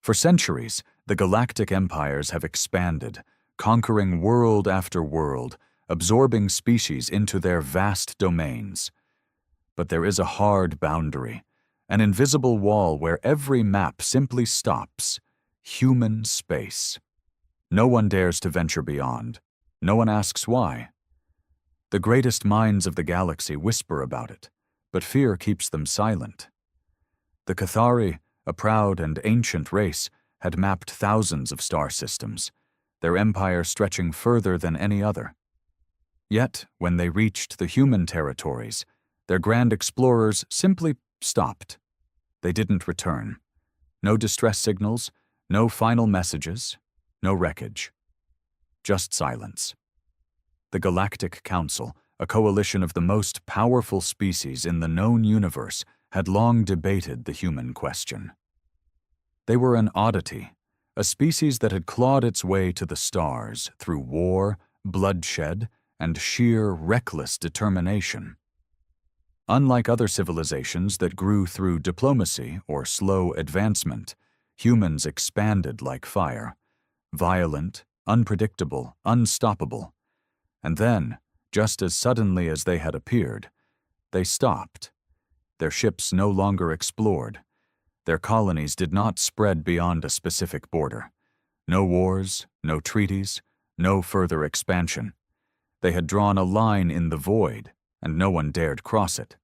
For centuries, the galactic empires have expanded, conquering world after world, absorbing species into their vast domains. But there is a hard boundary, an invisible wall where every map simply stops: human space. No one dares to venture beyond. No one asks why. The greatest minds of the galaxy whisper about it, but fear keeps them silent. The Cathari, a proud and ancient race, had mapped thousands of star systems, their empire stretching further than any other. Yet, when they reached the human territories, their grand explorers simply stopped. They didn't return. No distress signals, no final messages, no wreckage. Just silence. The Galactic Council, a coalition of the most powerful species in the known universe, had long debated the human question. They were an oddity, a species that had clawed its way to the stars through war, bloodshed, and sheer reckless determination. Unlike other civilizations that grew through diplomacy or slow advancement, humans expanded like fire, violent, unpredictable, unstoppable. And then, just as suddenly as they had appeared, they stopped. Their ships no longer explored. Their colonies did not spread beyond a specific border. No wars, no treaties, no further expansion. They had drawn a line in the void, and no one dared cross it.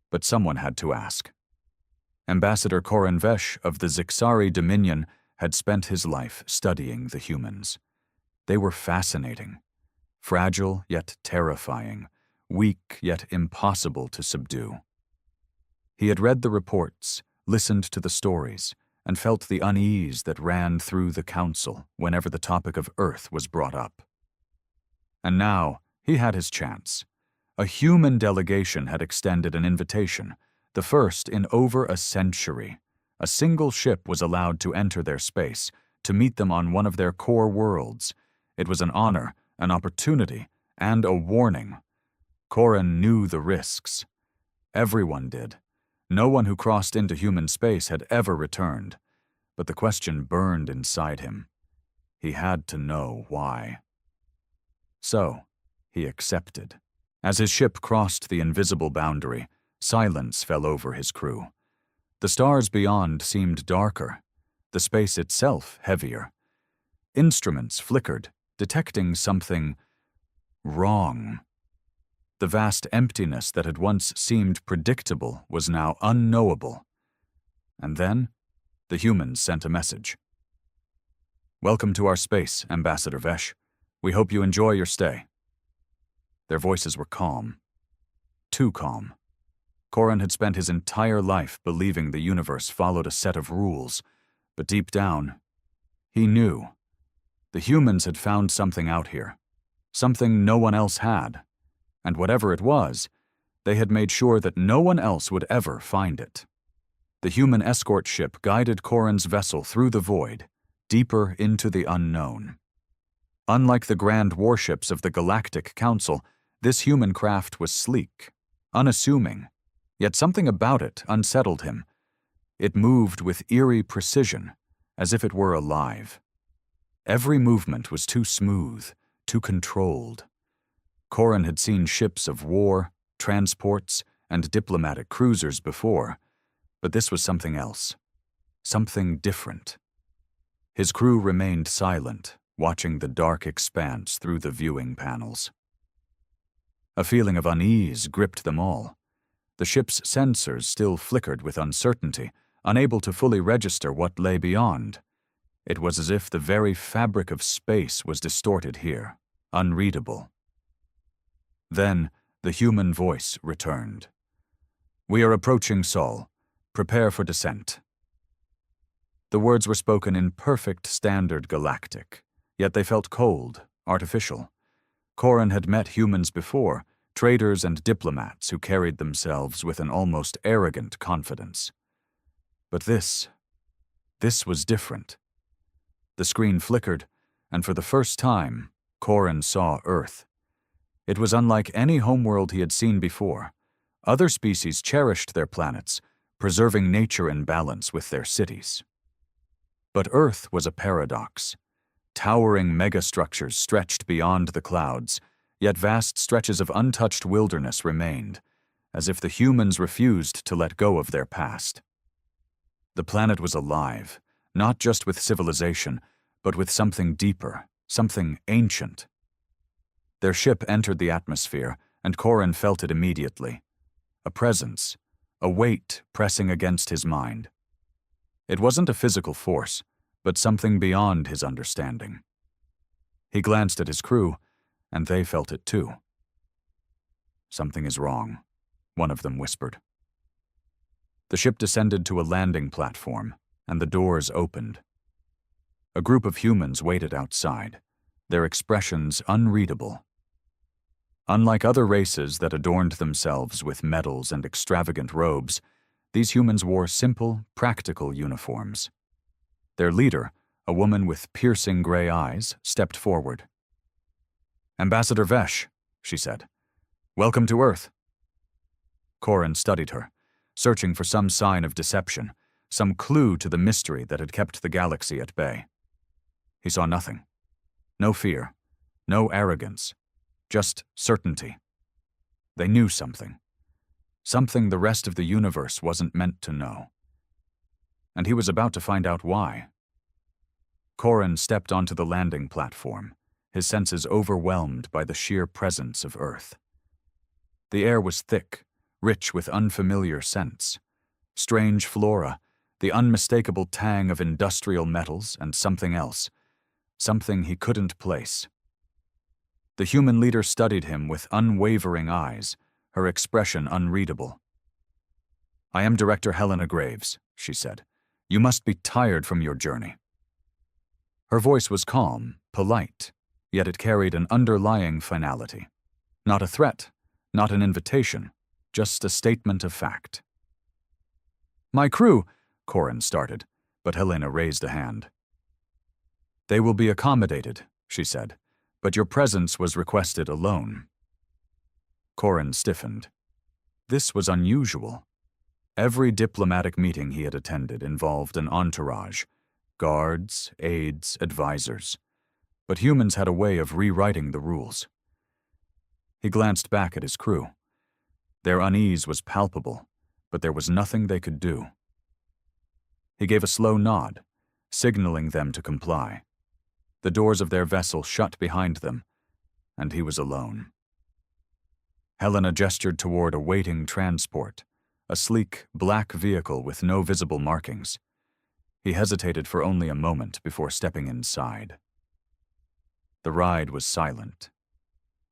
But someone had to ask. Ambassador Koran Vesh of the Zixari Dominion had spent his life studying the humans. They were fascinating, fragile yet terrifying, weak yet impossible to subdue. He had read the reports, listened to the stories, and felt the unease that ran through the council whenever the topic of Earth was brought up. And now he had his chance. A human delegation had extended an invitation, the first in over a century. A single ship was allowed to enter their space, to meet them on one of their core worlds. It was an honor, an opportunity, and a warning. Koran knew the risks. Everyone did. No one who crossed into human space had ever returned. But the question burned inside him. He had to know why. So, he accepted. As his ship crossed the invisible boundary, silence fell over his crew. The stars beyond seemed darker, the space itself heavier. Instruments flickered, detecting something wrong. The vast emptiness that had once seemed predictable was now unknowable. And then, the humans sent a message. "Welcome to our space, Ambassador Vesh. We hope you enjoy your stay." Their voices were calm. Too calm. Koran had spent his entire life believing the universe followed a set of rules, but deep down, he knew. The humans had found something out here, something no one else had, and whatever it was, they had made sure that no one else would ever find it. The human escort ship guided Koran's vessel through the void, deeper into the unknown. Unlike the grand warships of the Galactic Council, this human craft was sleek, unassuming, yet something about it unsettled him. It moved with eerie precision, as if it were alive. Every movement was too smooth, too controlled. Koran had seen ships of war, transports, and diplomatic cruisers before, but this was something else, something different. His crew remained silent, watching the dark expanse through the viewing panels. A feeling of unease gripped them all. The ship's sensors still flickered with uncertainty, unable to fully register what lay beyond. It was as if the very fabric of space was distorted here, unreadable. Then, the human voice returned. "We are approaching Sol. Prepare for descent." The words were spoken in perfect standard galactic, yet they felt cold, artificial. Koran had met humans before, traders and diplomats who carried themselves with an almost arrogant confidence. But this was different. The screen flickered, and for the first time, Koran saw Earth. It was unlike any homeworld he had seen before. Other species cherished their planets, preserving nature in balance with their cities. But Earth was a paradox. Towering megastructures stretched beyond the clouds, yet vast stretches of untouched wilderness remained, as if the humans refused to let go of their past. The planet was alive, not just with civilization, but with something deeper, something ancient. Their ship entered the atmosphere, and Corin felt it immediately. A presence, a weight pressing against his mind. It wasn't a physical force, but something beyond his understanding. He glanced at his crew, and they felt it too. "Something is wrong," one of them whispered. The ship descended to a landing platform, and the doors opened. A group of humans waited outside, their expressions unreadable. Unlike other races that adorned themselves with medals and extravagant robes, these humans wore simple, practical uniforms. Their leader, a woman with piercing gray eyes, stepped forward. "Ambassador Vesh," she said, "welcome to Earth." Corin studied her, searching for some sign of deception, some clue to the mystery that had kept the galaxy at bay. He saw nothing. No fear, no arrogance, just certainty. They knew something. Something the rest of the universe wasn't meant to know. And he was about to find out why. Corin stepped onto the landing platform, his senses overwhelmed by the sheer presence of Earth. The air was thick, rich with unfamiliar scents. Strange flora, the unmistakable tang of industrial metals, and something else. Something he couldn't place. The human leader studied him with unwavering eyes, her expression unreadable. "I am Director Helena Graves," she said. "You must be tired from your journey." Her voice was calm, polite, yet it carried an underlying finality. Not a threat, not an invitation, just a statement of fact. "My crew," Corin started, but Helena raised a hand. "They will be accommodated," she said, "but your presence was requested alone." Corin stiffened. This was unusual. Every diplomatic meeting he had attended involved an entourage, guards, aides, advisors. But humans had a way of rewriting the rules. He glanced back at his crew. Their unease was palpable, but there was nothing they could do. He gave a slow nod, signaling them to comply. The doors of their vessel shut behind them, and he was alone. Helena gestured toward a waiting transport, a sleek, black vehicle with no visible markings. He hesitated for only a moment before stepping inside. The ride was silent.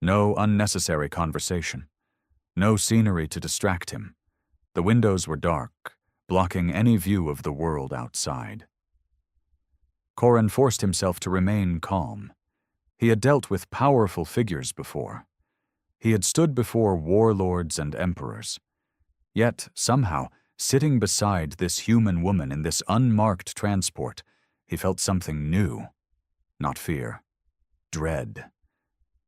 No unnecessary conversation. No scenery to distract him. The windows were dark, blocking any view of the world outside. Corin forced himself to remain calm. He had dealt with powerful figures before. He had stood before warlords and emperors. Yet, somehow, sitting beside this human woman in this unmarked transport, he felt something new. Not fear. Dread.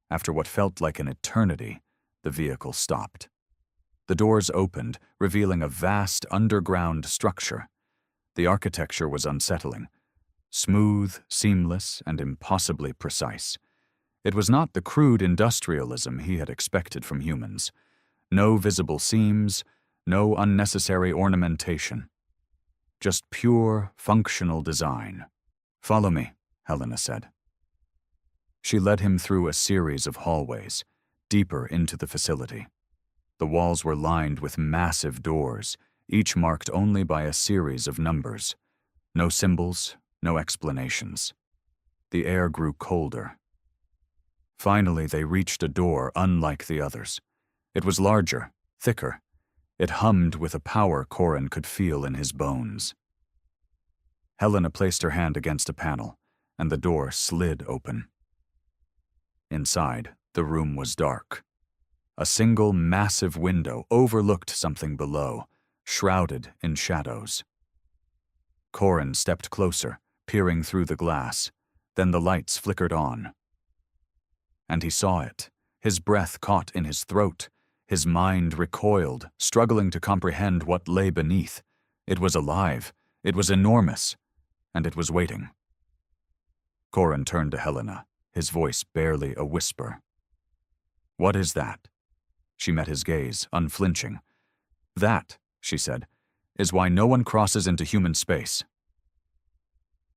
After what felt like an eternity, the vehicle stopped. The doors opened, revealing a vast underground structure. The architecture was unsettling. Smooth, seamless, and impossibly precise. It was not the crude industrialism he had expected from humans. No visible seams, no unnecessary ornamentation. Just pure, functional design. "Follow me," Helena said. She led him through a series of hallways, deeper into the facility. The walls were lined with massive doors, each marked only by a series of numbers. No symbols, no explanations. The air grew colder. Finally, they reached a door unlike the others. It was larger, thicker. It hummed with a power Corin could feel in his bones. Helena placed her hand against a panel, and the door slid open. Inside, the room was dark. A single massive window overlooked something below, shrouded in shadows. Corin stepped closer, peering through the glass. Then the lights flickered on. And he saw it. His breath caught in his throat. His mind recoiled, struggling to comprehend what lay beneath. It was alive. It was enormous. and it was waiting. Corin turned to Helena, his voice barely a whisper. "What is that?" She met his gaze, unflinching. "That," she said, "is why no one crosses into human space."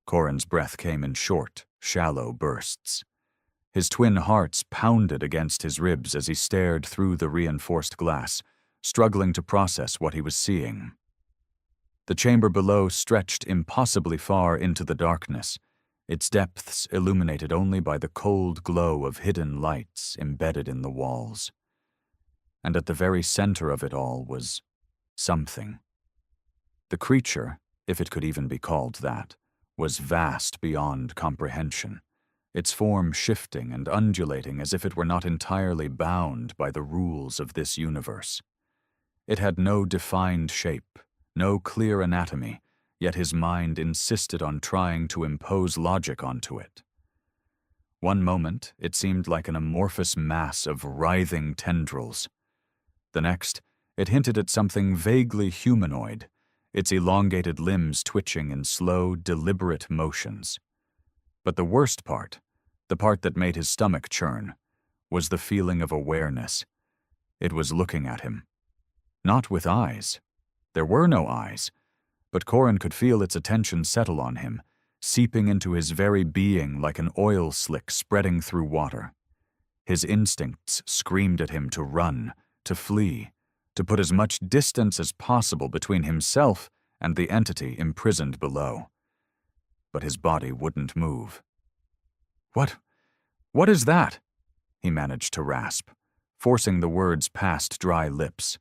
Corin's breath came in short, shallow bursts. His twin hearts pounded against his ribs as he stared through the reinforced glass, struggling to process what he was seeing. The chamber below stretched impossibly far into the darkness, its depths illuminated only by the cold glow of hidden lights embedded in the walls. And at the very center of it all was something. The creature, if it could even be called that, was vast beyond comprehension, its form shifting and undulating as if it were not entirely bound by the rules of this universe. It had no defined shape, no clear anatomy, yet his mind insisted on trying to impose logic onto it. One moment, it seemed like an amorphous mass of writhing tendrils. The next, it hinted at something vaguely humanoid, its elongated limbs twitching in slow, deliberate motions. But the worst part, the part that made his stomach churn, was the feeling of awareness. It was looking at him. Not with eyes. There were no eyes, but Corin could feel its attention settle on him, seeping into his very being like an oil slick spreading through water. His instincts screamed at him to run, to flee, to put as much distance as possible between himself and the entity imprisoned below. But his body wouldn't move. What is that?" he managed to rasp, forcing the words past dry lips.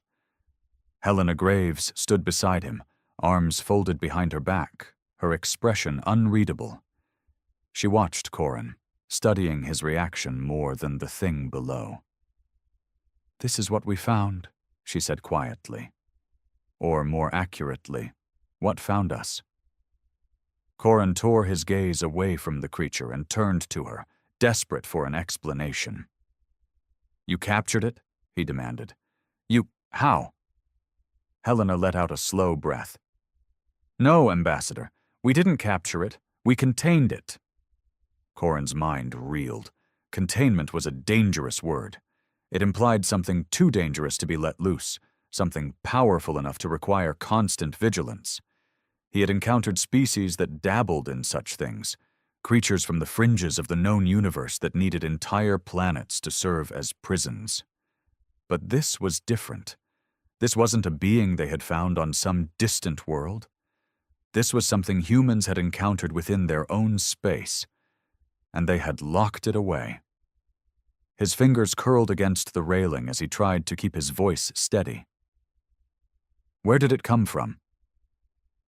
Helena Graves stood beside him, arms folded behind her back, her expression unreadable. She watched Corin, studying his reaction more than the thing below. "This is what we found," she said quietly. Or more accurately, what found us? Corin tore his gaze away from the creature and turned to her, desperate for an explanation. "You captured it?" he demanded. How?" Helena let out a slow breath. "No, Ambassador, we didn't capture it. We contained it." Corin's mind reeled. Containment was a dangerous word. It implied something too dangerous to be let loose, something powerful enough to require constant vigilance. He had encountered species that dabbled in such things, creatures from the fringes of the known universe that needed entire planets to serve as prisons. But this was different. This wasn't a being they had found on some distant world. This was something humans had encountered within their own space, and they had locked it away. His fingers curled against the railing as he tried to keep his voice steady. "Where did it come from?"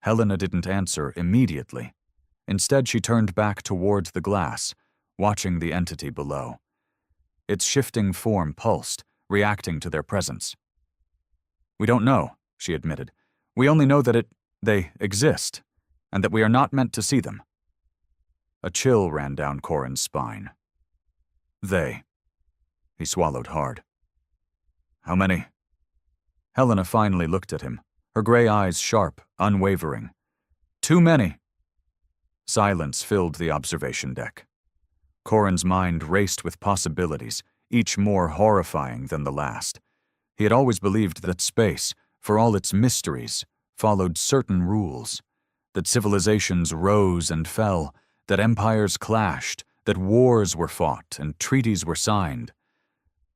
Helena didn't answer immediately. Instead, she turned back toward the glass, watching the entity below. Its shifting form pulsed, reacting to their presence. "We don't know," she admitted. "We only know that they exist, and that we are not meant to see them." A chill ran down Corin's spine. "They." He swallowed hard. "How many?" Helena finally looked at him, her gray eyes sharp, unwavering. "Too many." Silence filled the observation deck. Corin's mind raced with possibilities, each more horrifying than the last. He had always believed that space, for all its mysteries, followed certain rules, that civilizations rose and fell, that empires clashed, that wars were fought and treaties were signed.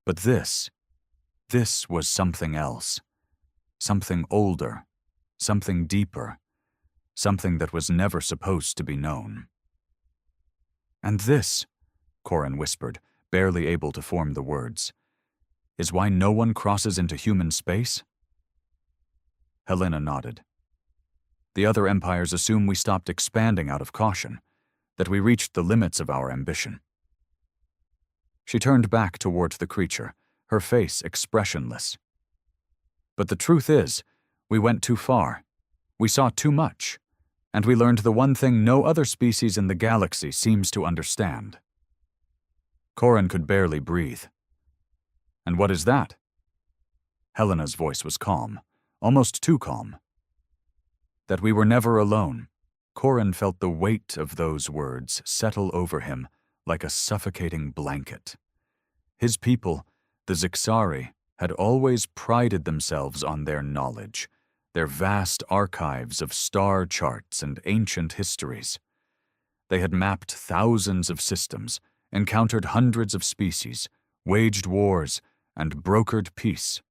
But this was something else, something older, something deeper, something that was never supposed to be known. "And this," Corin whispered, barely able to form the words, "is why no one crosses into human space?" Helena nodded. "The other empires assume we stopped expanding out of caution, that we reached the limits of our ambition." She turned back toward the creature, her face expressionless. "But the truth is, we went too far. We saw too much, and we learned the one thing no other species in the galaxy seems to understand." Corin could barely breathe. "And what is that?" Helena's voice was calm, almost too calm. "That we were never alone," Corin felt the weight of those words settle over him like a suffocating blanket. His people, the Zixari, had always prided themselves on their knowledge, their vast archives of star charts and ancient histories. They had mapped thousands of systems, encountered hundreds of species, waged wars, and brokered peace.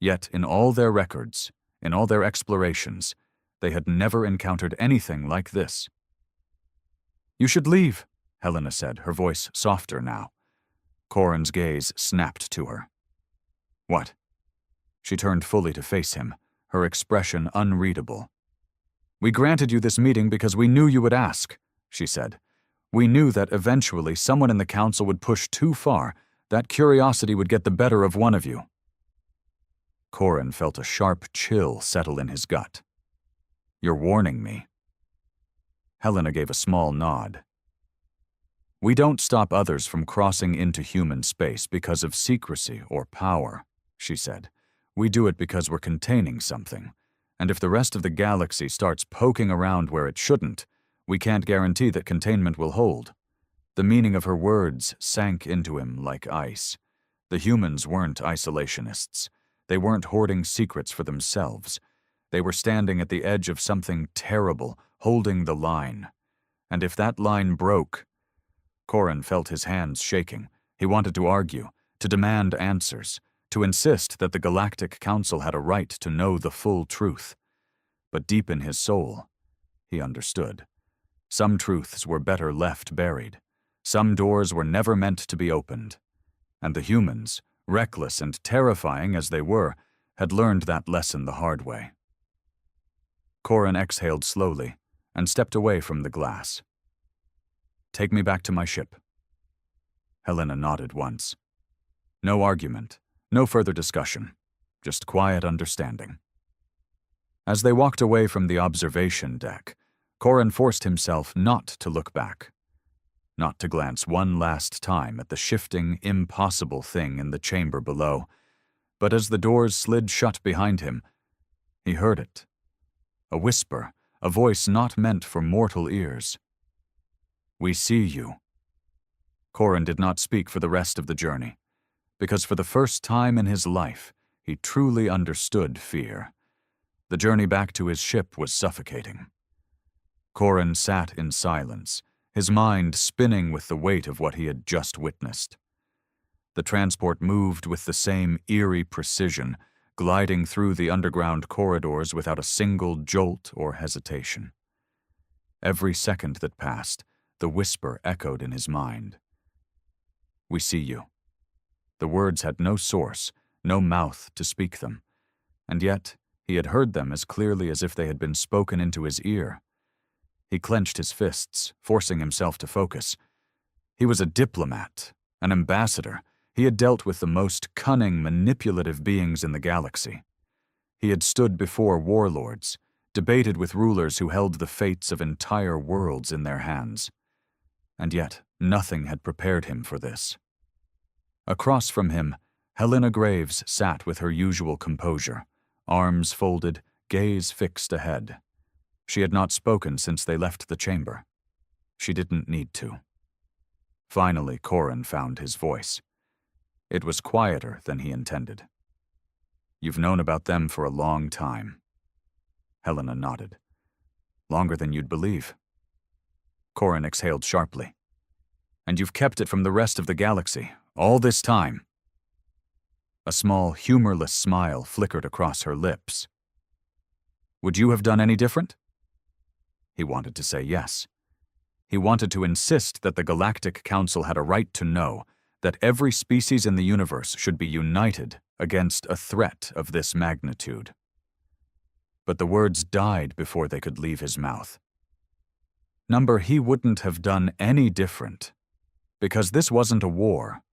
Yet in all their records, in all their explorations, they had never encountered anything like this. "You should leave," Helena said, her voice softer now. Corin's gaze snapped to her. "What?" She turned fully to face him, her expression unreadable. "We granted you this meeting because we knew you would ask," she said. "We knew that eventually someone in the council would push too far, that curiosity would get the better of one of you." Corin felt a sharp chill settle in his gut. "You're warning me." Helena gave a small nod. "We don't stop others from crossing into human space because of secrecy or power," she said. "We do it because we're containing something, and if the rest of the galaxy starts poking around where it shouldn't, we can't guarantee that containment will hold." The meaning of her words sank into him like ice. The humans weren't isolationists. They weren't hoarding secrets for themselves. They were standing at the edge of something terrible, holding the line. And if that line broke... Corin felt his hands shaking. He wanted to argue, to demand answers, to insist that the Galactic Council had a right to know the full truth. But deep in his soul, he understood. Some truths were better left buried. Some doors were never meant to be opened. And the humans, reckless and terrifying as they were, had learned that lesson the hard way. Corin exhaled slowly and stepped away from the glass. "Take me back to my ship." Helena nodded once. No argument, no further discussion, just quiet understanding. As they walked away from the observation deck, Corin forced himself not to look back, not to glance one last time at the shifting, impossible thing in the chamber below. But as the doors slid shut behind him, he heard it. A whisper, a voice not meant for mortal ears. "We see you." Corin did not speak for the rest of the journey, because for the first time in his life, he truly understood fear. The journey back to his ship was suffocating. Corin sat in silence, his mind spinning with the weight of what he had just witnessed. The transport moved with the same eerie precision, gliding through the underground corridors without a single jolt or hesitation. Every second that passed, the whisper echoed in his mind. "We see you." The words had no source, no mouth to speak them, and yet he had heard them as clearly as if they had been spoken into his ear. He clenched his fists, forcing himself to focus. He was a diplomat, an ambassador. He had dealt with the most cunning, manipulative beings in the galaxy. He had stood before warlords, debated with rulers who held the fates of entire worlds in their hands. And yet, nothing had prepared him for this. Across from him, Helena Graves sat with her usual composure, arms folded, gaze fixed ahead. She had not spoken since they left the chamber. She didn't need to. Finally, Corin found his voice. It was quieter than he intended. "You've known about them for a long time." Helena nodded. "Longer than you'd believe." Corin exhaled sharply. "And you've kept it from the rest of the galaxy, all this time." A small, humorless smile flickered across her lips. "Would you have done any different?" He wanted to say yes. He wanted to insist that the Galactic Council had a right to know, that every species in the universe should be united against a threat of this magnitude. But the words died before they could leave his mouth. He wouldn't have done any different, because this wasn't a war.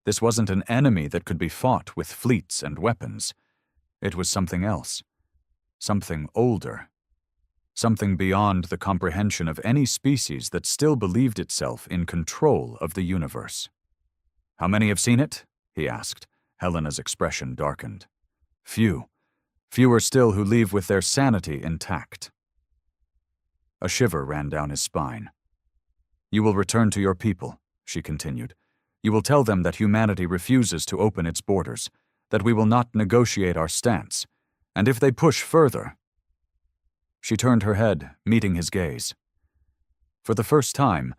This wasn't an enemy that could be fought with fleets and weapons. It was something else, something older, something beyond the comprehension of any species that still believed itself in control of the universe. "How many have seen it?" he asked. Helena's expression darkened. "Few. Fewer still who leave with their sanity intact." A shiver ran down his spine. "You will return to your people," she continued. "You will tell them that humanity refuses to open its borders, that we will not negotiate our stance, and if they push further—" She turned her head, meeting his gaze. For the first time,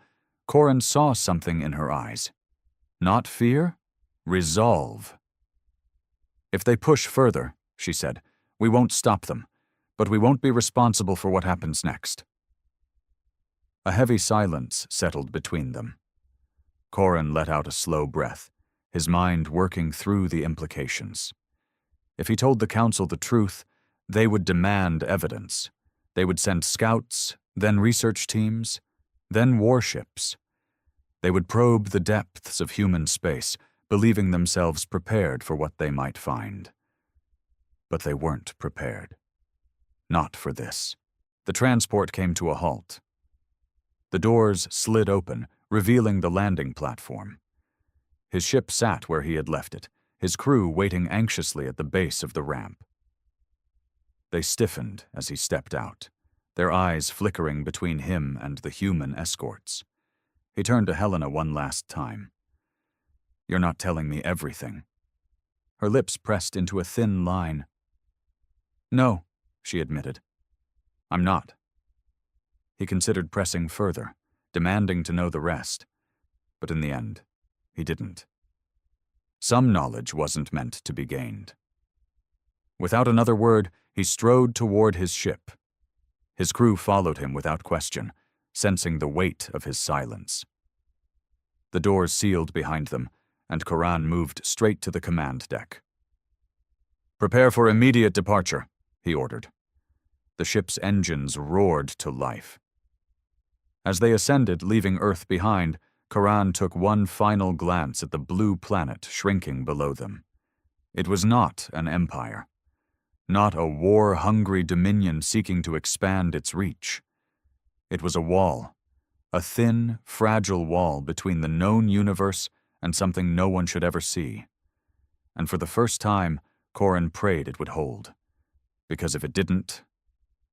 Corin saw something in her eyes. Not fear, resolve. "If they push further," she said, "we won't stop them, but we won't be responsible for what happens next." A heavy silence settled between them. Corin let out a slow breath, his mind working through the implications. If he told the council the truth, they would demand evidence. They would send scouts, then research teams, then warships. They would probe the depths of human space, believing themselves prepared for what they might find. But they weren't prepared. Not for this. The transport came to a halt. The doors slid open, revealing the landing platform. His ship sat where he had left it, his crew waiting anxiously at the base of the ramp. They stiffened as he stepped out, their eyes flickering between him and the human escorts. He turned to Helena one last time. "You're not telling me everything." Her lips pressed into a thin line. "No," she admitted. "I'm not." He considered pressing further, demanding to know the rest, but in the end, he didn't. Some knowledge wasn't meant to be gained. Without another word, he strode toward his ship. His crew followed him without question, sensing the weight of his silence. The doors sealed behind them, and Coran moved straight to the command deck. "Prepare for immediate departure," he ordered. The ship's engines roared to life. As they ascended, leaving Earth behind, Coran took one final glance at the blue planet shrinking below them. It was not an empire. Not a war-hungry dominion seeking to expand its reach. It was a wall, a thin, fragile wall between the known universe and something no one should ever see. And for the first time, Corin prayed it would hold. Because if it didn't,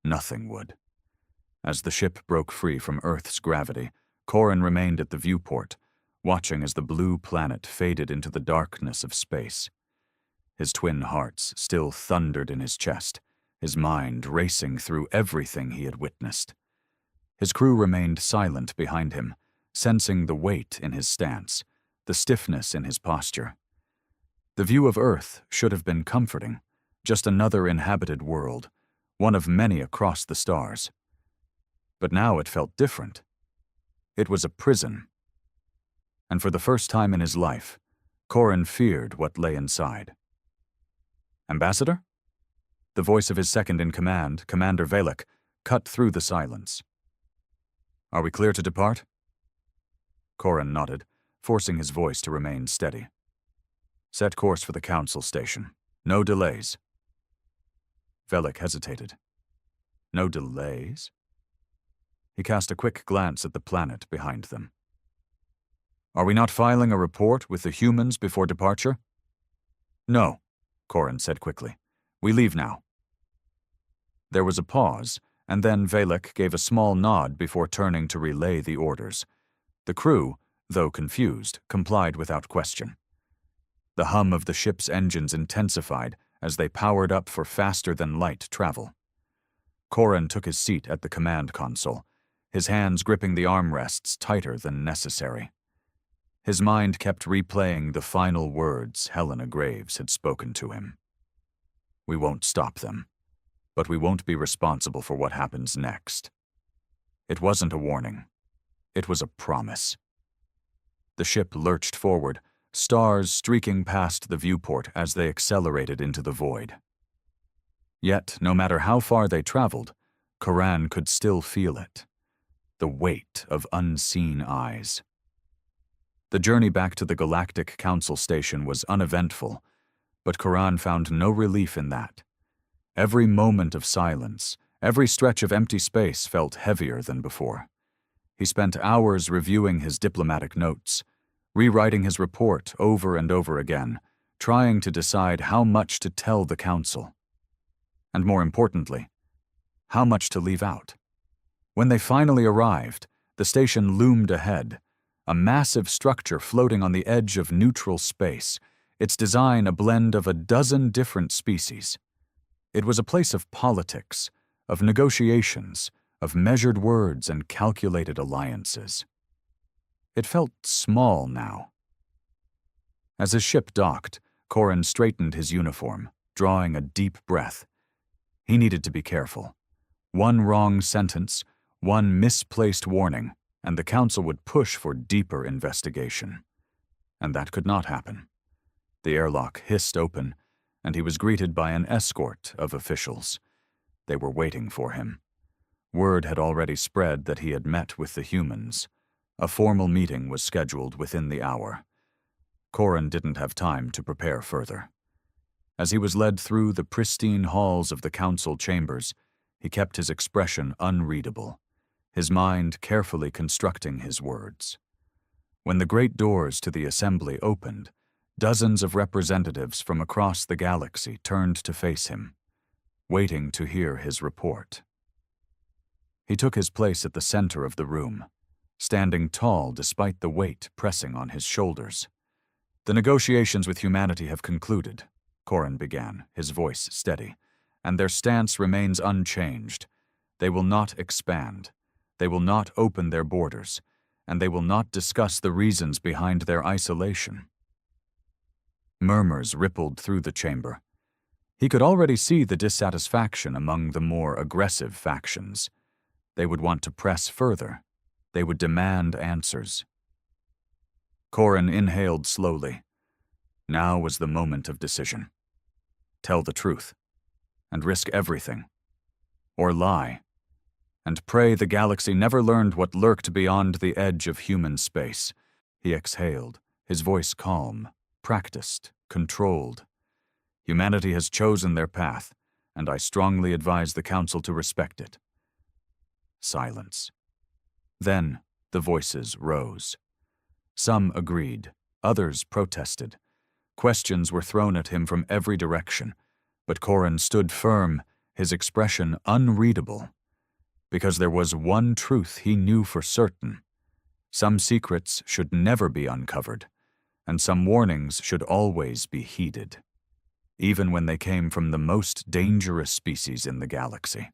nothing would. As the ship broke free from Earth's gravity, Corin remained at the viewport, watching as the blue planet faded into the darkness of space. His twin hearts still thundered in his chest, his mind racing through everything he had witnessed. His crew remained silent behind him, sensing the weight in his stance, the stiffness in his posture. The view of Earth should have been comforting, just another inhabited world, one of many across the stars. But now it felt different. It was a prison. And for the first time in his life, Corin feared what lay inside. "Ambassador?" The voice of his second-in-command, Commander Velek, cut through the silence. "Are we clear to depart?" Corin nodded, forcing his voice to remain steady. "Set course for the council station. No delays." Velek hesitated. "No delays?" He cast a quick glance at the planet behind them. "Are we not filing a report with the humans before departure?" "No," Corin said quickly. "We leave now." There was a pause, and then Velek gave a small nod before turning to relay the orders. The crew, though confused, complied without question. The hum of the ship's engines intensified as they powered up for faster-than-light travel. Corin took his seat at the command console, his hands gripping the armrests tighter than necessary. His mind kept replaying the final words Helena Graves had spoken to him. "We won't stop them, but we won't be responsible for what happens next." It wasn't a warning. It was a promise. The ship lurched forward, stars streaking past the viewport as they accelerated into the void. Yet, no matter how far they traveled, Coran could still feel it. The weight of unseen eyes. The journey back to the Galactic Council Station was uneventful, but Coran found no relief in that. Every moment of silence, every stretch of empty space felt heavier than before. He spent hours reviewing his diplomatic notes, rewriting his report over and over again, trying to decide how much to tell the council. And more importantly, how much to leave out. When they finally arrived, the station loomed ahead, a massive structure floating on the edge of neutral space, its design a blend of a dozen different species. It was a place of politics, of negotiations, of measured words and calculated alliances. It felt small now. As his ship docked, Corrin straightened his uniform, drawing a deep breath. He needed to be careful. One wrong sentence, one misplaced warning, and the Council would push for deeper investigation. And that could not happen. The airlock hissed open, and he was greeted by an escort of officials. They were waiting for him. Word had already spread that he had met with the humans. A formal meeting was scheduled within the hour. Corrin didn't have time to prepare further. As he was led through the pristine halls of the council chambers, he kept his expression unreadable, his mind carefully constructing his words. When the great doors to the assembly opened, dozens of representatives from across the galaxy turned to face him, waiting to hear his report. He took his place at the center of the room, standing tall despite the weight pressing on his shoulders. "The negotiations with humanity have concluded," Corrin began, his voice steady, "and their stance remains unchanged. They will not expand. They will not open their borders, and they will not discuss the reasons behind their isolation." Murmurs rippled through the chamber. He could already see the dissatisfaction among the more aggressive factions. They would want to press further. They would demand answers. Corrin inhaled slowly. Now was the moment of decision. Tell the truth, and risk everything. Or lie, and pray the galaxy never learned what lurked beyond the edge of human space. He exhaled, his voice calm, practiced, controlled. "Humanity has chosen their path, and I strongly advise the Council to respect it." Silence. Then the voices rose. Some agreed, others protested. Questions were thrown at him from every direction, but Corrin stood firm, his expression unreadable. Because there was one truth he knew for certain. Some secrets should never be uncovered, and some warnings should always be heeded, even when they came from the most dangerous species in the galaxy.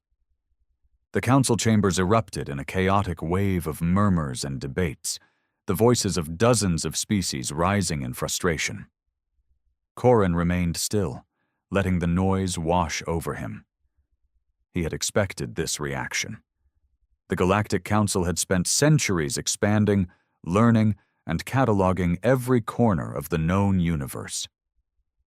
The council chambers erupted in a chaotic wave of murmurs and debates, the voices of dozens of species rising in frustration. Corrin remained still, letting the noise wash over him. He had expected this reaction. The Galactic Council had spent centuries expanding, learning, and cataloging every corner of the known universe.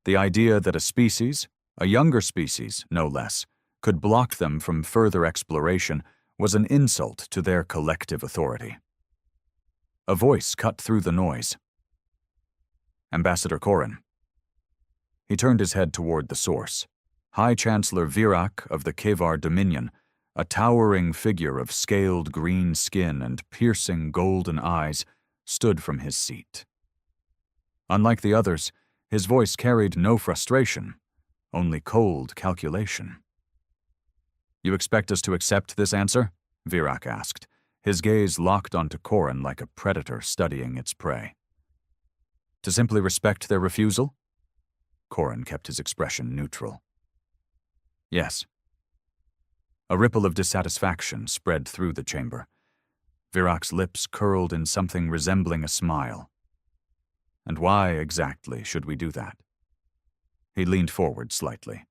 The idea that a species, a younger species no less, could block them from further exploration was an insult to their collective authority. A voice cut through the noise. "Ambassador Corrin." He turned his head toward the source. High Chancellor Virak of the Kevar Dominion, a towering figure of scaled green skin and piercing golden eyes, stood from his seat. Unlike the others, his voice carried no frustration, only cold calculation. "You expect us to accept this answer?" Virak asked, his gaze locked onto Corrin like a predator studying its prey. "To simply respect their refusal?" Corrin kept his expression neutral. "Yes." A ripple of dissatisfaction spread through the chamber. Virak's lips curled in something resembling a smile. "And why exactly should we do that?" He leaned forward slightly.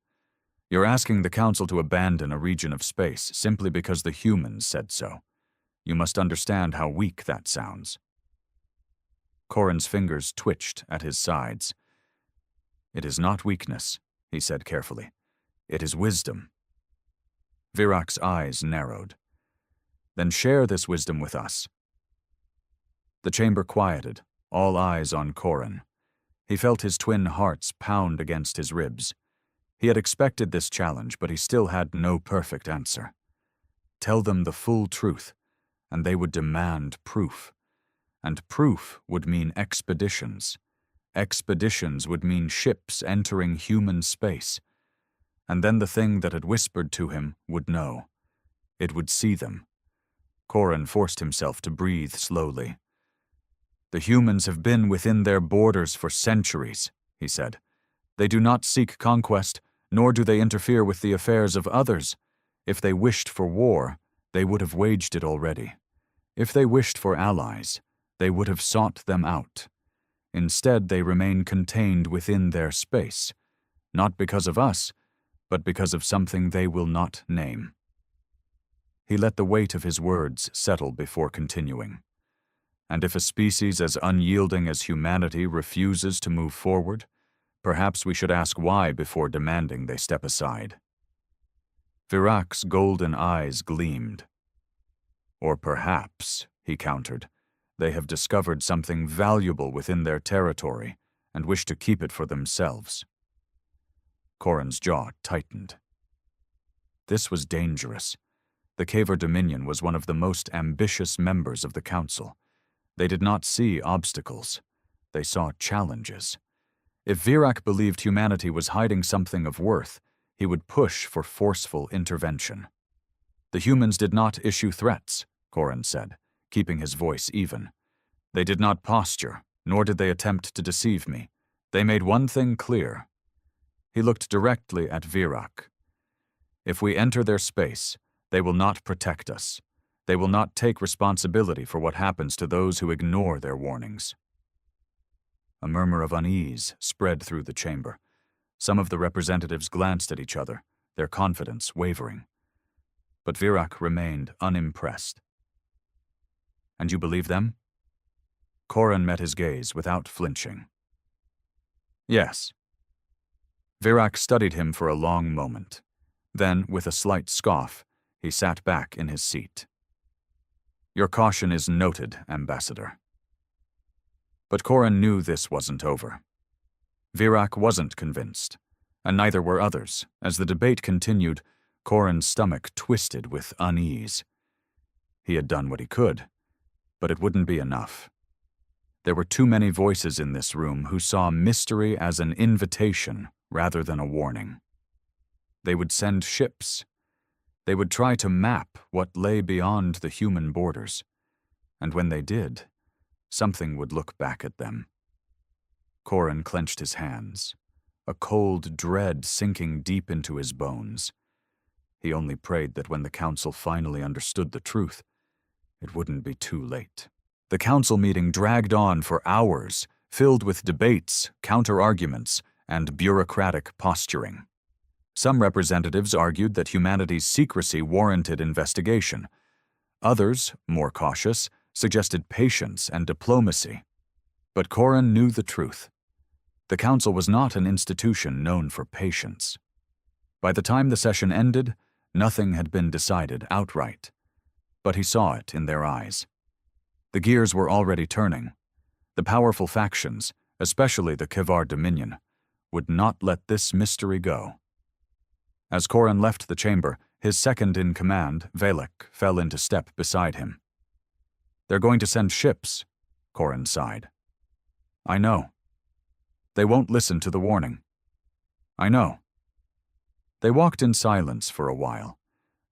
"You're asking the Council to abandon a region of space simply because the humans said so. You must understand how weak that sounds." Corrin's fingers twitched at his sides. "It is not weakness," he said carefully. "It is wisdom." Virak's eyes narrowed. "Then share this wisdom with us." The chamber quieted, all eyes on Corrin. He felt his twin hearts pound against his ribs. He had expected this challenge, but he still had no perfect answer. Tell them the full truth, and they would demand proof. And proof would mean expeditions. Expeditions would mean ships entering human space. And then the thing that had whispered to him would know. It would see them. Korin forced himself to breathe slowly. "The humans have been within their borders for centuries," he said. "They do not seek conquest, nor do they interfere with the affairs of others. If they wished for war, they would have waged it already. If they wished for allies, they would have sought them out. Instead, they remain contained within their space, not because of us, but because of something they will not name." He let the weight of his words settle before continuing. "And if a species as unyielding as humanity refuses to move forward, perhaps we should ask why before demanding they step aside." Virak's golden eyes gleamed. "Or perhaps," he countered, "they have discovered something valuable within their territory and wish to keep it for themselves." Korin's jaw tightened. This was dangerous. The Kavar Dominion was one of the most ambitious members of the Council. They did not see obstacles. They saw challenges. If Virak believed humanity was hiding something of worth, he would push for forceful intervention. "The humans did not issue threats," Korin said, keeping his voice even. "They did not posture, nor did they attempt to deceive me. They made one thing clear." He looked directly at Virak. "If we enter their space, they will not protect us. They will not take responsibility for what happens to those who ignore their warnings." A murmur of unease spread through the chamber. Some of the representatives glanced at each other, their confidence wavering. But Virak remained unimpressed. "And you believe them?" Korin met his gaze without flinching. "Yes." Virak studied him for a long moment. Then, with a slight scoff, he sat back in his seat. "Your caution is noted, Ambassador." But Korin knew this wasn't over. Virak wasn't convinced, and neither were others. As the debate continued, Korin's stomach twisted with unease. He had done what he could, but it wouldn't be enough. There were too many voices in this room who saw mystery as an invitation rather than a warning. They would send ships. They would try to map what lay beyond the human borders. And when they did, something would look back at them. Korin clenched his hands, a cold dread sinking deep into his bones. He only prayed that when the council finally understood the truth, it wouldn't be too late. The council meeting dragged on for hours, filled with debates, counter-arguments, and bureaucratic posturing. Some representatives argued that humanity's secrecy warranted investigation. Others, more cautious, suggested patience and diplomacy. But Korin knew the truth. The council was not an institution known for patience. By the time the session ended, nothing had been decided outright. But he saw it in their eyes. The gears were already turning. The powerful factions, especially the Kavar Dominion, would not let this mystery go. As Korin left the chamber, his second-in-command, Velek, fell into step beside him. "They're going to send ships," Korin sighed. "I know. They won't listen to the warning." "I know." They walked in silence for a while,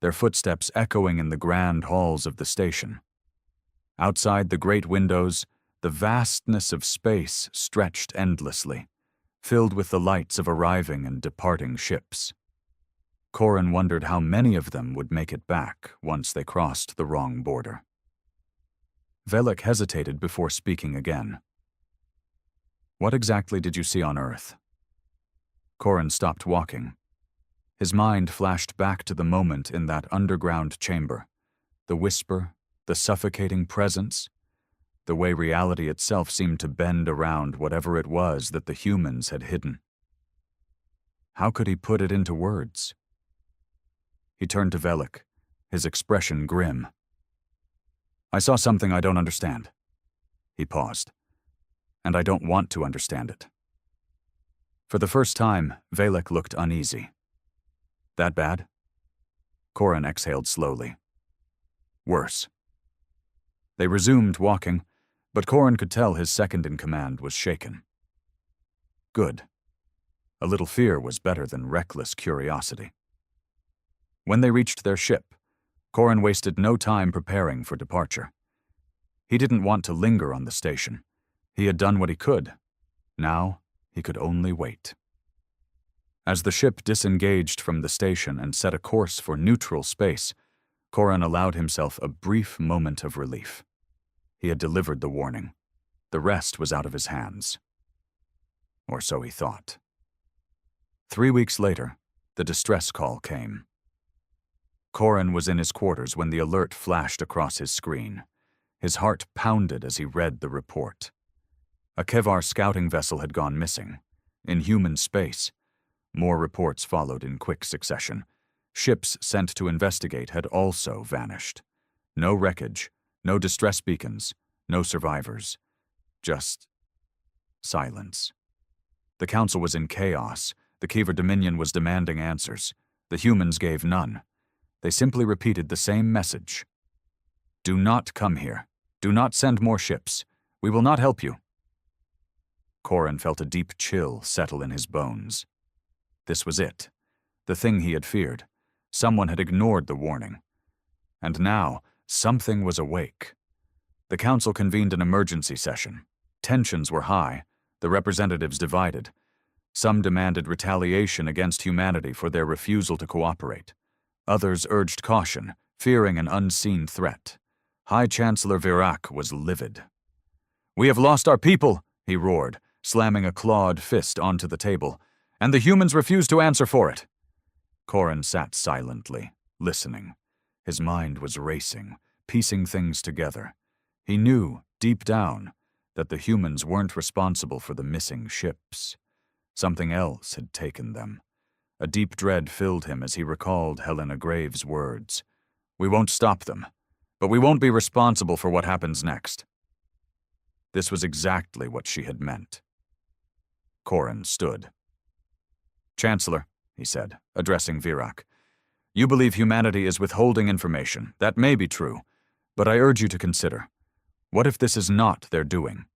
their footsteps echoing in the grand halls of the station. Outside the great windows, the vastness of space stretched endlessly, filled with the lights of arriving and departing ships. Korin wondered how many of them would make it back once they crossed the wrong border. Velek hesitated before speaking again. "What exactly did you see on Earth?" Korin stopped walking. His mind flashed back to the moment in that underground chamber, the whisper, the suffocating presence, the way reality itself seemed to bend around whatever it was that the humans had hidden. How could he put it into words? He turned to Velek, his expression grim. "I saw something I don't understand." He paused. "And I don't want to understand it." For the first time, Velek looked uneasy. "That bad?" Korin exhaled slowly. "Worse." They resumed walking, but Korin could tell his second-in-command was shaken. Good. A little fear was better than reckless curiosity. When they reached their ship, Corin wasted no time preparing for departure. He didn't want to linger on the station. He had done what he could. Now, he could only wait. As the ship disengaged from the station and set a course for neutral space, Corin allowed himself a brief moment of relief. He had delivered the warning. The rest was out of his hands. Or so he thought. 3 weeks later, the distress call came. Corin was in his quarters when the alert flashed across his screen. His heart pounded as he read the report. A Kevar scouting vessel had gone missing. In human space. More reports followed in quick succession. Ships sent to investigate had also vanished. No wreckage, no distress beacons, no survivors. Just silence. The Council was in chaos. The Kevar Dominion was demanding answers. The humans gave none. They simply repeated the same message. Do not come here. Do not send more ships. We will not help you. Corin felt a deep chill settle in his bones. This was it. The thing he had feared. Someone had ignored the warning. And now, something was awake. The Council convened an emergency session. Tensions were high. The representatives divided. Some demanded retaliation against humanity for their refusal to cooperate. Others urged caution, fearing an unseen threat. High Chancellor Virac was livid. "We have lost our people," he roared, slamming a clawed fist onto the table, "and the humans refuse to answer for it." Corin sat silently, listening. His mind was racing, piecing things together. He knew, deep down, that the humans weren't responsible for the missing ships. Something else had taken them. A deep dread filled him as he recalled Helena Graves' words. "We won't stop them, but we won't be responsible for what happens next." This was exactly what she had meant. Corin stood. "Chancellor," he said, addressing Virac, "you believe humanity is withholding information. That may be true, but I urge you to consider. What if this is not their doing?"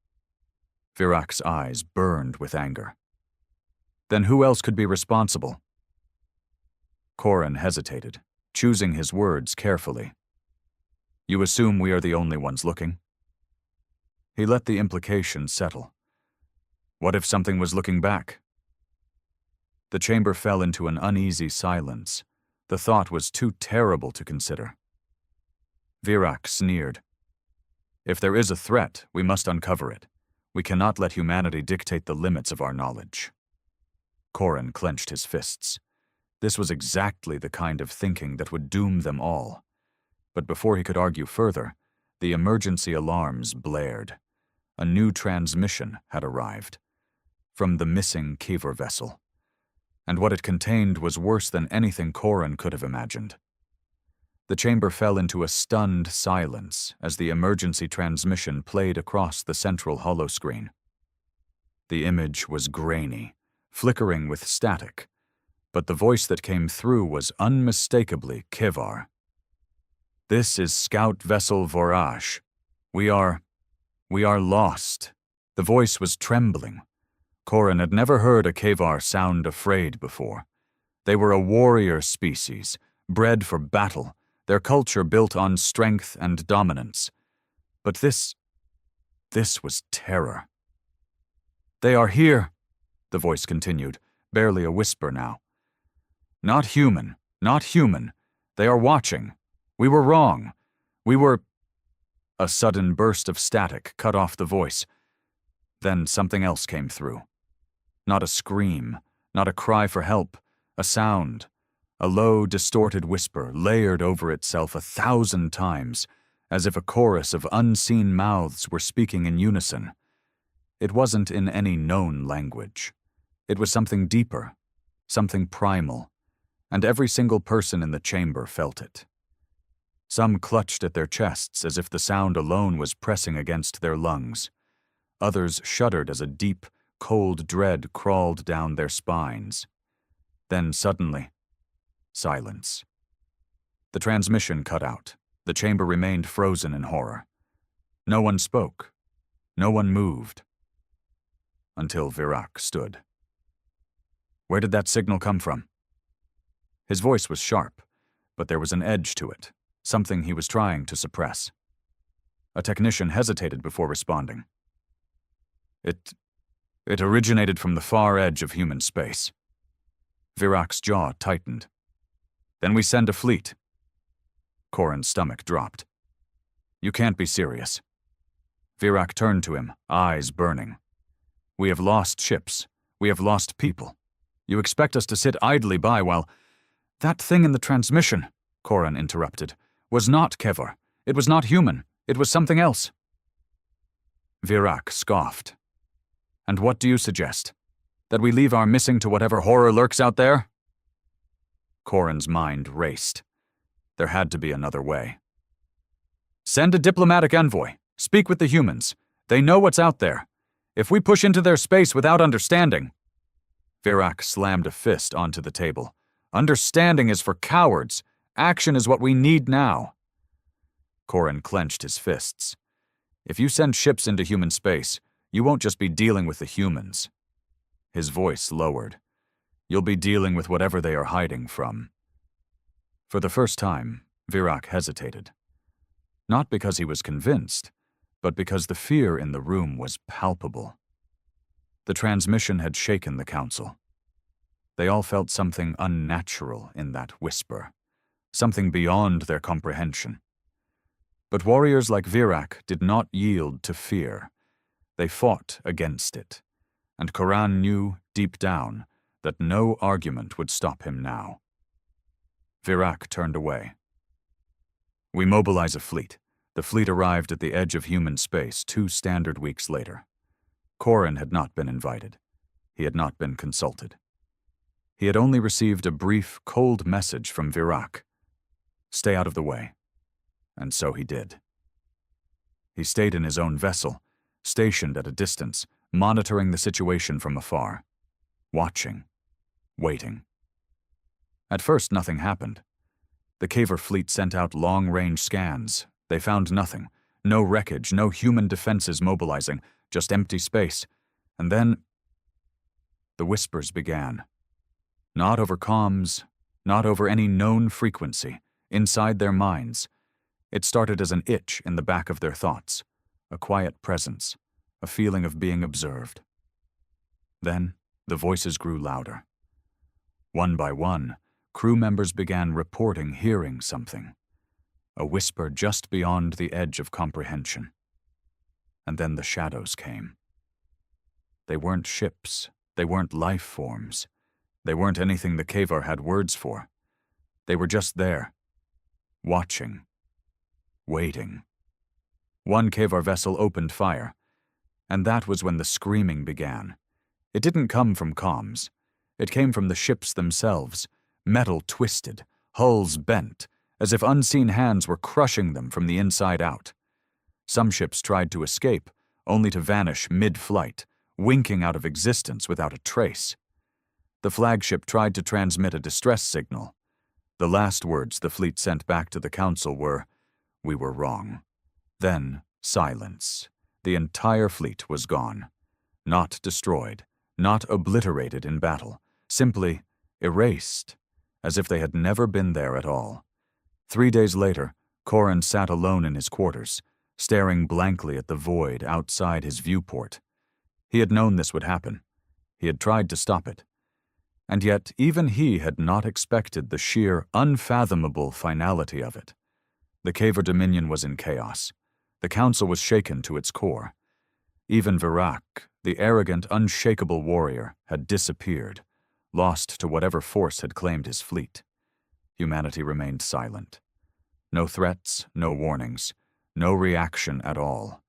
Virac's eyes burned with anger. "Then who else could be responsible?" Corin hesitated, choosing his words carefully. "You assume we are the only ones looking?" He let the implication settle. What if something was looking back? The chamber fell into an uneasy silence. The thought was too terrible to consider. Virac sneered. "If there is a threat, we must uncover it. We cannot let humanity dictate the limits of our knowledge." Corin clenched his fists. This was exactly the kind of thinking that would doom them all. But before he could argue further, the emergency alarms blared. A new transmission had arrived. From the missing Kevar vessel. And what it contained was worse than anything Corin could have imagined. The chamber fell into a stunned silence as the emergency transmission played across the central holoscreen. The image was grainy, flickering with static, but the voice that came through was unmistakably Kevar. "This is Scout Vessel Vorash. We are lost." The voice was trembling. Corin had never heard a Kevar sound afraid before. They were a warrior species, bred for battle, their culture built on strength and dominance. But this was terror. "They are here," the voice continued, barely a whisper now. Not human. They are watching. We were wrong. A sudden burst of static cut off the voice. Then something else came through. Not a scream, not a cry for help, a sound. A low, distorted whisper layered over itself 1,000 times, as if a chorus of unseen mouths were speaking in unison. It wasn't in any known language. It was something deeper, something primal, and every single person in the chamber felt it. Some clutched at their chests as if the sound alone was pressing against their lungs. Others shuddered as a deep, cold dread crawled down their spines. Then suddenly, silence. The transmission cut out. The chamber remained frozen in horror. No one spoke. No one moved. Until Virac stood. "Where did that signal come from?" His voice was sharp, but there was an edge to it, something he was trying to suppress. A technician hesitated before responding. It originated from the far edge of human space. Virak's jaw tightened. Then we send a fleet. Corin's stomach dropped. You can't be serious. Virak turned to him, eyes burning. We have lost ships. We have lost people. You expect us to sit idly by while— That thing in the transmission, Corin interrupted, was not Kevar. It was not human. It was something else. Virak scoffed. And what do you suggest? That we leave our missing to whatever horror lurks out there? Corin's mind raced. There had to be another way. Send a diplomatic envoy. Speak with the humans. They know what's out there. If we push into their space without understanding— Virak slammed a fist onto the table. Understanding is for cowards. Action is what we need now. Corin clenched his fists. If you send ships into human space, you won't just be dealing with the humans. His voice lowered. You'll be dealing with whatever they are hiding from. For the first time, Virak hesitated. Not because he was convinced, but because the fear in the room was palpable. The transmission had shaken the council. They all felt something unnatural in that whisper, something beyond their comprehension. But warriors like Virak did not yield to fear. They fought against it, and Coran knew deep down that no argument would stop him now. Virak turned away. We mobilize a fleet. The fleet arrived at the edge of human space 2 standard weeks later. Corin had not been invited. He had not been consulted. He had only received a brief, cold message from Virak. Stay out of the way. And so he did. He stayed in his own vessel, stationed at a distance, monitoring the situation from afar, watching, waiting. At first, nothing happened. The Kevar fleet sent out long-range scans. They found nothing. No wreckage, no human defenses mobilizing, just empty space. And then the whispers began. Not over comms, not over any known frequency, inside their minds. It started as an itch in the back of their thoughts, a quiet presence, a feeling of being observed. Then the voices grew louder. One by one, crew members began reporting hearing something, a whisper just beyond the edge of comprehension. And then the shadows came. They weren't ships, they weren't life forms, they weren't anything the Kevar had words for. They were just there, watching, waiting. One Kevar vessel opened fire, and that was when the screaming began. It didn't come from comms. It came from the ships themselves, metal twisted, hulls bent, as if unseen hands were crushing them from the inside out. Some ships tried to escape, only to vanish mid-flight, winking out of existence without a trace. The flagship tried to transmit a distress signal. The last words the fleet sent back to the council were, "We were wrong." Then, silence. The entire fleet was gone. Not destroyed, not obliterated in battle, simply erased, as if they had never been there at all. 3 days later, Corin sat alone in his quarters, staring blankly at the void outside his viewport. He had known this would happen. He had tried to stop it. And yet even he had not expected the sheer, unfathomable finality of it. The Kevar Dominion was in chaos. The council was shaken to its core. Even Virak, the arrogant, unshakable warrior, had disappeared, lost to whatever force had claimed his fleet. Humanity remained silent. No threats, no warnings, no reaction at all.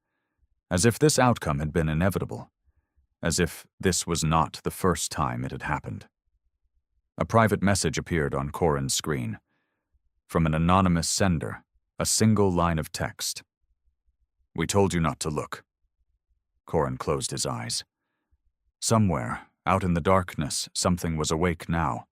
As if this outcome had been inevitable. As if this was not the first time it had happened. A private message appeared on Corin's screen. From an anonymous sender, a single line of text. "We told you not to look." Corin closed his eyes. Somewhere, out in the darkness, something was awake now,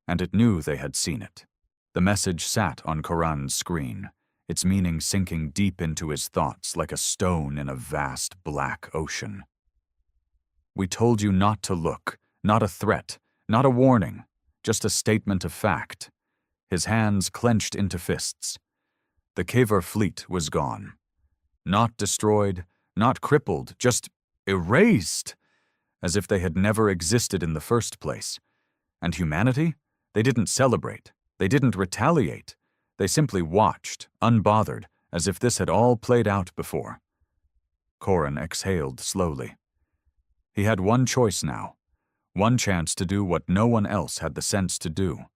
and it knew they had seen it. The message sat on Coran's screen, its meaning sinking deep into his thoughts like a stone in a vast black ocean. "We told you not to look, not a threat, not a warning, just a statement of fact." His hands clenched into fists. The Kavar fleet was gone. Not destroyed, not crippled, just erased, as if they had never existed in the first place. And humanity? They didn't celebrate. They didn't retaliate. They simply watched, unbothered, as if this had all played out before. Corin exhaled slowly. He had one choice now, one chance to do what no one else had the sense to do.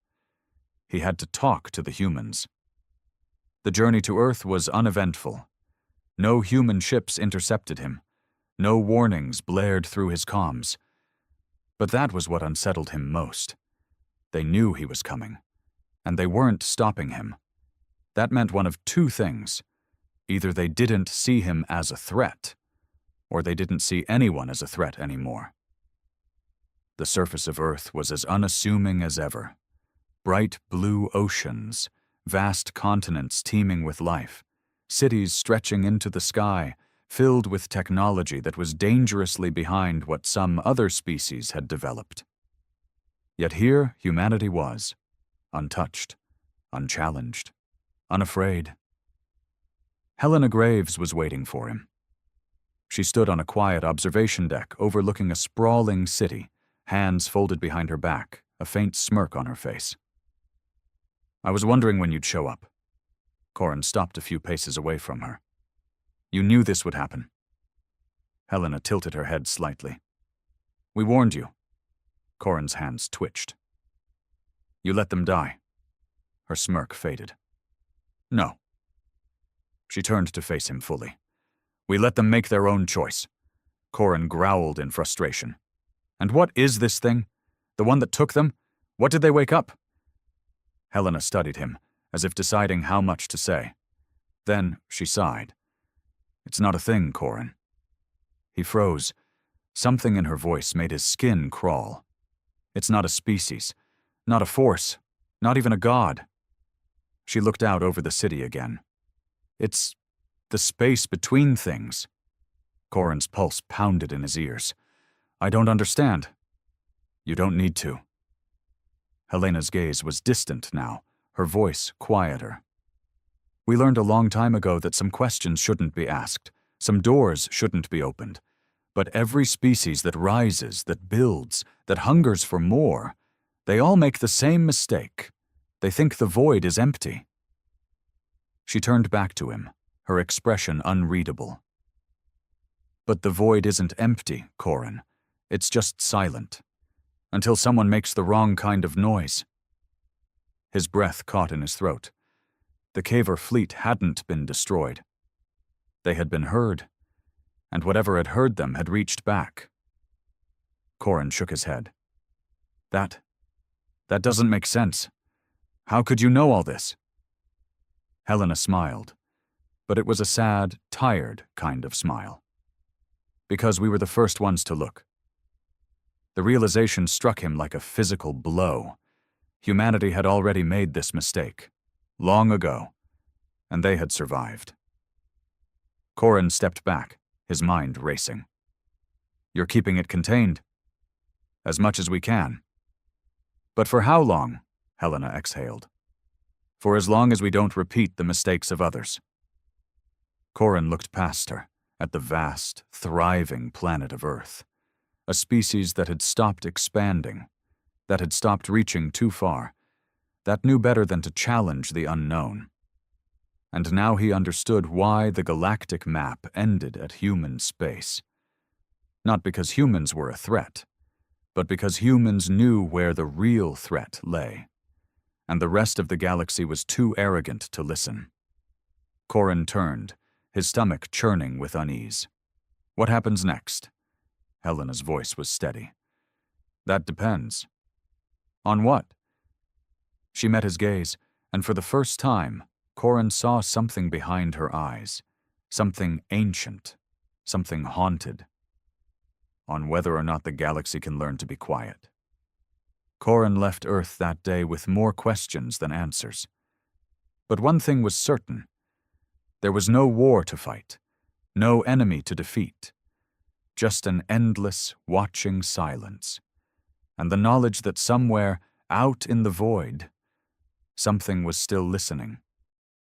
He had to talk to the humans. The journey to Earth was uneventful. No human ships intercepted him. No warnings blared through his comms. But that was what unsettled him most. They knew he was coming, and they weren't stopping him. That meant one of two things. Either they didn't see him as a threat, or they didn't see anyone as a threat anymore. The surface of Earth was as unassuming as ever. Bright blue oceans, vast continents teeming with life, cities stretching into the sky, filled with technology that was dangerously behind what some other species had developed. Yet here humanity was, untouched, unchallenged, unafraid. Helena Graves was waiting for him. She stood on a quiet observation deck overlooking a sprawling city, hands folded behind her back, a faint smirk on her face. "I was wondering when you'd show up." Corin stopped a few paces away from her. "You knew this would happen." Helena tilted her head slightly. "We warned you." Corin's hands twitched. "You let them die." Her smirk faded. "No." She turned to face him fully. "We let them make their own choice." Corin growled in frustration. "And what is this thing? The one that took them? What did they wake up?" Helena studied him, as if deciding how much to say. Then she sighed. "It's not a thing, Corin." He froze. Something in her voice made his skin crawl. "It's not a species, not a force, not even a god." She looked out over the city again. "It's the space between things." Corin's pulse pounded in his ears. "I don't understand." "You don't need to." Helena's gaze was distant now, her voice quieter. "We learned a long time ago that some questions shouldn't be asked, some doors shouldn't be opened. But every species that rises, that builds, that hungers for more, they all make the same mistake. They think the void is empty." She turned back to him, her expression unreadable. "But the void isn't empty, Corin. It's just silent. Until someone makes the wrong kind of noise." His breath caught in his throat. The Kavar fleet hadn't been destroyed. They had been heard, and whatever had heard them had reached back. Corin shook his head. That doesn't make sense. How could you know all this?" Helena smiled, but it was a sad, tired kind of smile. "Because we were the first ones to look." The realization struck him like a physical blow. Humanity had already made this mistake, long ago, and they had survived. Corin stepped back, his mind racing. "You're keeping it contained?" "As much as we can." "But for how long?" Helena exhaled. "For as long as we don't repeat the mistakes of others." Corin looked past her, at the vast, thriving planet of Earth. A species that had stopped expanding, that had stopped reaching too far, that knew better than to challenge the unknown. And now he understood why the galactic map ended at human space. Not because humans were a threat, but because humans knew where the real threat lay, and the rest of the galaxy was too arrogant to listen. Corin turned, his stomach churning with unease. "What happens next?" Helena's voice was steady. "That depends." "On what?" She met his gaze, and for the first time, Corin saw something behind her eyes, something ancient, something haunted. "On whether or not the galaxy can learn to be quiet." Corin left Earth that day with more questions than answers. But one thing was certain. There was no war to fight, no enemy to defeat. Just an endless, watching silence, and the knowledge that somewhere, out in the void, something was still listening.